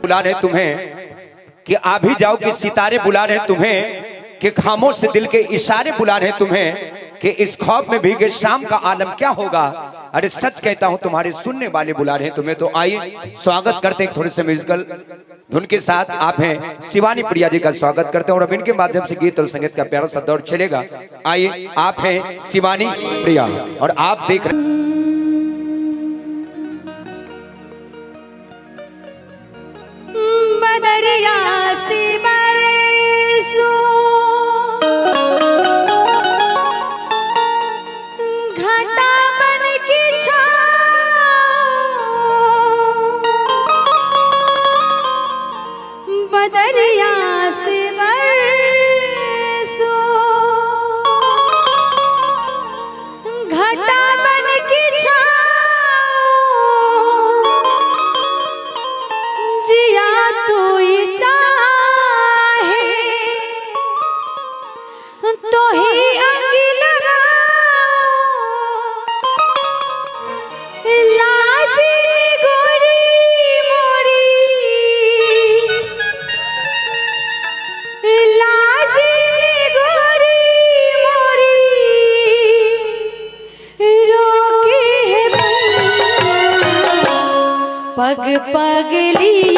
बुला रहे तुम्हें कि आ भी जाओ, कि सितारे बुला रहे तुम्हें, कि खामोश दिल के इशारे बुला रहे तुम्हें, कि इस खौफ में भीगे शाम का आलम क्या होगा। अरे सच कहता हूं तुम्हारे सुनने वाले बुला रहे हैं तुम्हें। तो आइए स्वागत करते हैं थोड़े से म्यूजिकल धुन के साथ। आप हैं शिवानी प्रिया जी का स्वागत करते हैं और अब इनके माध्यम से गीत और संगीत का प्यारा सा दौर चलेगा। आइए, आप हैं शिवानी प्रिया और आप देख रहे हैं बदरिया से बरसो घटा बन के छाओ, बदरिया से बरसो घटा बन के छाओ, जिया तू ही चाहे तो ही अंग लगाओ, लाजी ने गोरी मोरी, लाजी ने गोरी मोरी रोके है पग पगली